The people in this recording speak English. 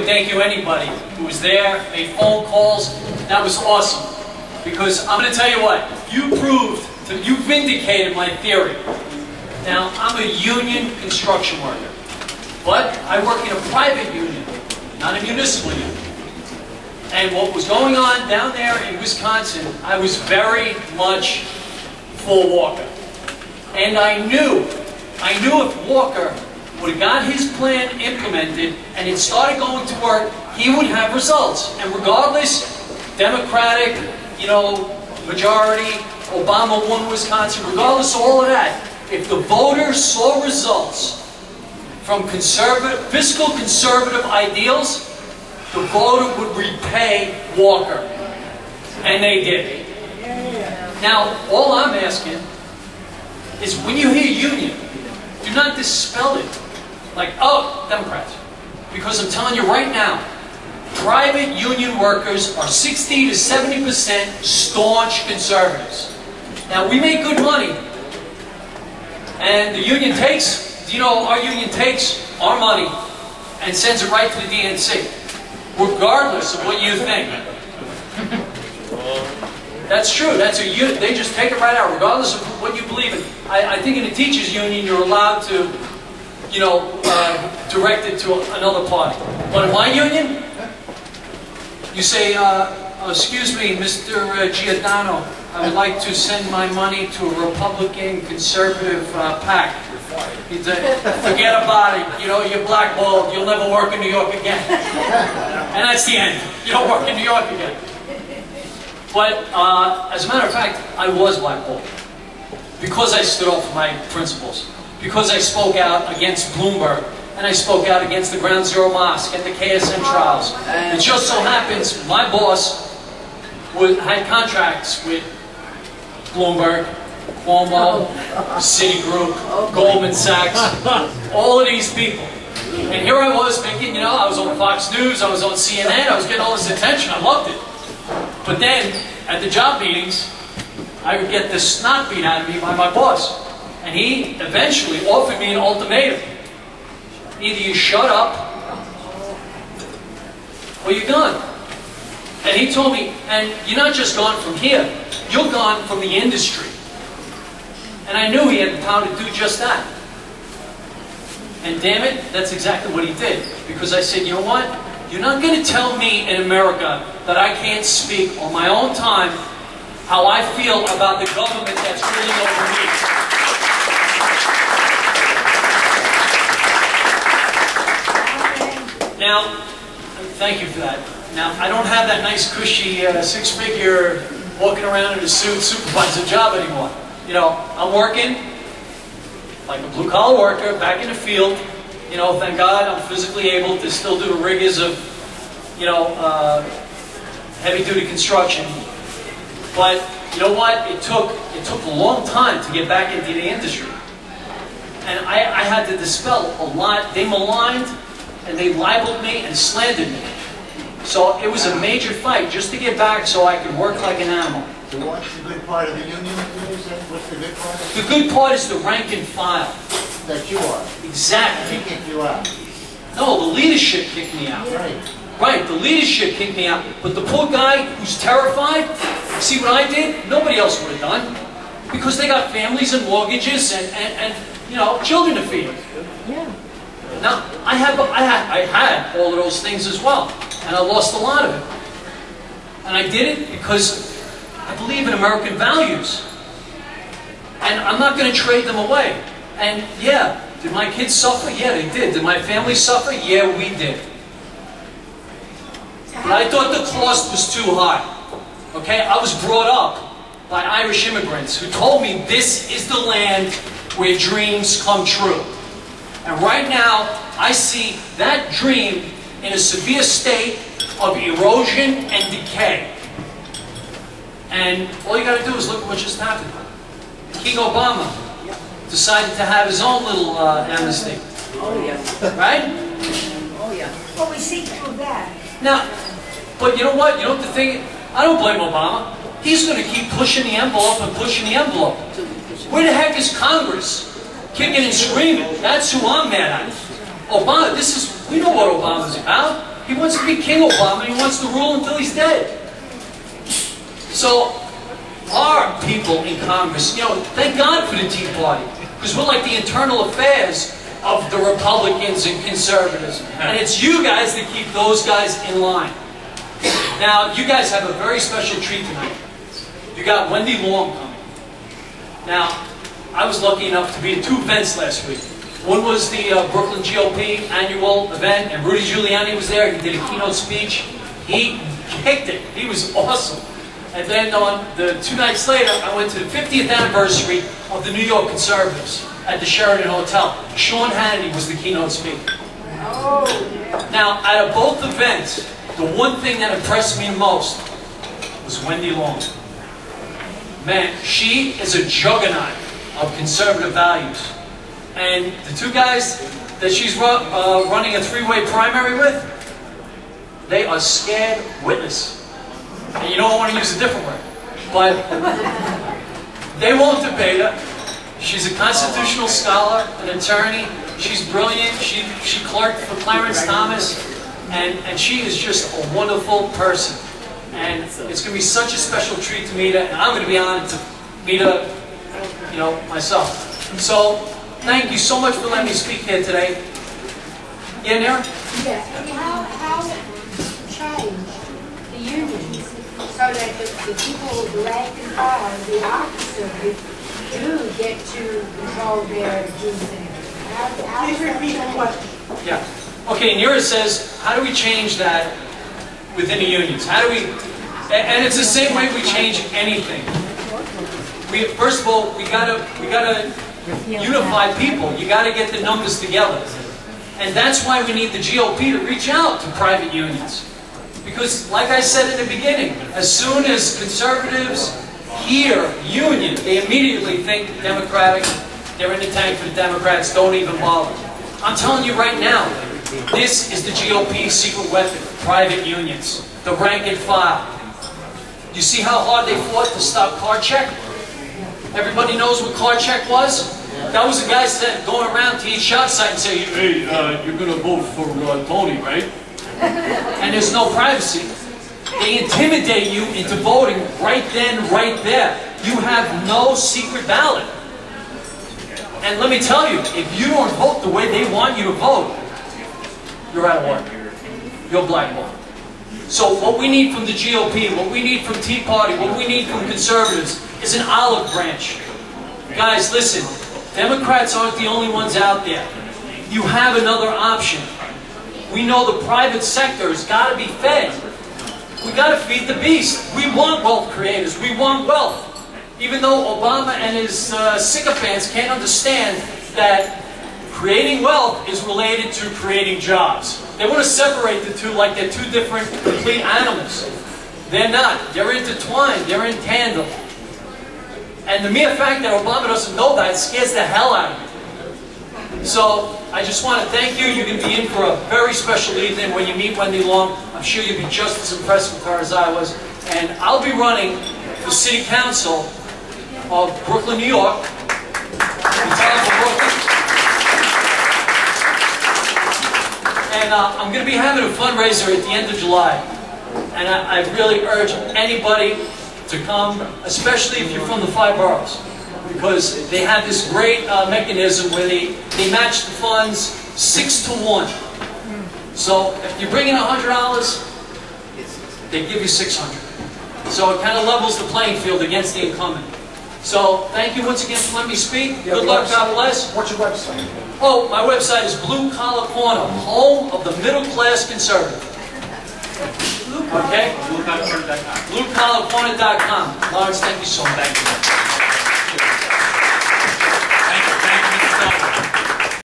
Thank you anybody who was there, made phone calls. That was awesome. Because I'm going to tell you what, you vindicated my theory. Now, I'm a union construction worker, but I work in a private union, not a municipal union. And what was going on down there in Wisconsin, I was very much for Walker. And I knew if Walker would have got his plan implemented and it started going to work, he would have results. And regardless, Democratic, majority, Obama won Wisconsin, regardless of all of that, if the voters saw results from fiscal conservative ideals, the voter would repay Walker. And they did. Now, all I'm asking is when you hear union, do not dispel it. Like, oh, Democrats. Because I'm telling you right now, private union workers are 60 to 70% staunch conservatives. Now, we make good money. And the union takes, our union takes our money and sends it right to the DNC. Regardless of what you think. That's true. They just take it right out, regardless of what you believe in. I think in a teachers' union, you're allowed to, direct it to another party. But in my union, you say, excuse me, Mr. Giordano, I would like to send my money to a Republican conservative PAC. Forget about it. You're blackballed. You'll never work in New York again. And that's the end. You don't work in New York again. But as a matter of fact, I was blackballed because I stood up for my principles, because I spoke out against Bloomberg, and I spoke out against the Ground Zero Mosque and the KSM trials. It just so happens my boss had contracts with Bloomberg, Cuomo, Citigroup, Goldman Sachs, all of these people. And here I was thinking, I was on Fox News, I was on CNN, I was getting all this attention, I loved it. But then, at the job meetings, I would get the snot beat out of me by my boss. And he eventually offered me an ultimatum. Either you shut up, or you're gone. And he told me, and you're not just gone from here, you're gone from the industry. And I knew he had the power to do just that. And damn it, that's exactly what he did. Because I said, you know what? You're not going to tell me in America that I can't speak on my own time how I feel about the government that's ruling over me. Now, thank you for that. Now, I don't have that nice, cushy, six-figure, walking around in a suit, supervisor job anymore. I'm working like a blue-collar worker, back in the field. Thank God I'm physically able to still do the rigors of, heavy-duty construction. But you know what? It took a long time to get back into the industry. And I had to dispel a lot. They maligned and they libeled me and slandered me. So it was a major fight just to get back so I could work like an animal. So what's the good part of the union? What's the good part? The good part is the rank and file. That you are. Exactly. He kicked you out. No, the leadership kicked me out. Right. Right, the leadership kicked me out. But the poor guy who's terrified, see what I did? Nobody else would have done. Because they got families and mortgages and children to feed. Yeah. Now, I had all of those things as well. And I lost a lot of it. And I did it because I believe in American values. And I'm not going to trade them away. And yeah, did my kids suffer? Yeah, they did. Did my family suffer? Yeah, we did. But I thought the cost was too high. Okay? I was brought up by Irish immigrants who told me this is the land where dreams come true. And right now, I see that dream in a severe state of erosion and decay. And all you got to do is look at what just happened. King Obama decided to have his own little amnesty. Oh, yeah. Right? Oh, yeah. Well, we see through that. Now, but you know what? You know what the thing? I don't blame Obama. He's going to keep pushing the envelope and pushing the envelope. Where the heck is Congress? Kicking and screaming. That's who I'm mad at. Obama, we know what Obama's about. He wants to be King Obama, and he wants to rule until he's dead. So, our people in Congress, you know, thank God for the Tea Party, because we're like the internal affairs of the Republicans and conservatives. And it's you guys that keep those guys in line. Now, you guys have a very special treat tonight. You got Wendy Long coming. Now, I was lucky enough to be at 2 events last week. One was the Brooklyn GOP annual event, and Rudy Giuliani was there. He did a keynote speech. He kicked it. He was awesome. And then on the 2 nights later, I went to the 50th anniversary of the New York Conservatives at the Sheraton Hotel. Sean Hannity was the keynote speaker. Oh, yeah. Now, out of both events, the one thing that impressed me most was Wendy Long. Man, she is a juggernaut of conservative values. And the 2 guys that she's running a 3-way primary with, they are scared witless. And you know I want to use a different word. But they won't debate her. She's a constitutional scholar, an attorney. She's brilliant. She clerked for Clarence Thomas. And she is just a wonderful person. And it's going to be such a special treat to meet her. And I'm going to be honored to meet her, you know, myself. So, thank you so much for letting me speak here today. Yeah, Nara? Yeah. How change the unions so that the people with the rank and file, the officers, do get to control their dues and everything? Please repeat the question. Yeah. Okay, Nira says, how do we change that within the unions? How do we, and it's the same way we change anything. First of all, we gotta unify people. You gotta get the numbers together. And that's why we need the GOP to reach out to private unions. Because, like I said in the beginning, as soon as conservatives hear union, they immediately think Democratic, they're in the tank for the Democrats, don't even bother. I'm telling you right now, this is the GOP's secret weapon, private unions, the rank and file. You see how hard they fought to stop card check? Everybody knows what card check was? That was the guy going around to each shop site and say, hey, you're going to vote for Tony, right? And there's no privacy. They intimidate you into voting right then, right there. You have no secret ballot. And let me tell you, if you don't vote the way they want you to vote, you're out of work. You're blackballed. So what we need from the GOP, what we need from Tea Party, what we need from conservatives is an olive branch. Guys, listen, Democrats aren't the only ones out there. You have another option. We know the private sector has got to be fed. We got to feed the beast. We want wealth creators. We want wealth. Even though Obama and his sycophants can't understand that creating wealth is related to creating jobs. They want to separate the two like they're 2 different complete animals. They're not. They're intertwined. They're in tandem. And the mere fact that Obama doesn't know that scares the hell out of me. So, I just want to thank you. You're going to be in for a very special evening when you meet Wendy Long. I'm sure you'll be just as impressed with her as I was. And I'll be running for City Council of Brooklyn, New York. The town of Brooklyn. And I'm going to be having a fundraiser at the end of July. And I really urge anybody to come, especially if you're from the 5 boroughs. Because they have this great mechanism where they match the funds 6 to 1. So if you bring in $100, they give you $600. So it kind of levels the playing field against the incumbent. So thank you once again for letting me speak. Good luck, God bless. What's your website? Oh, my website is Blue Collar Corner, home of the middle class conservative. Okay? BlueCollarCorner.com. Lawrence, thank you so much. Thank you.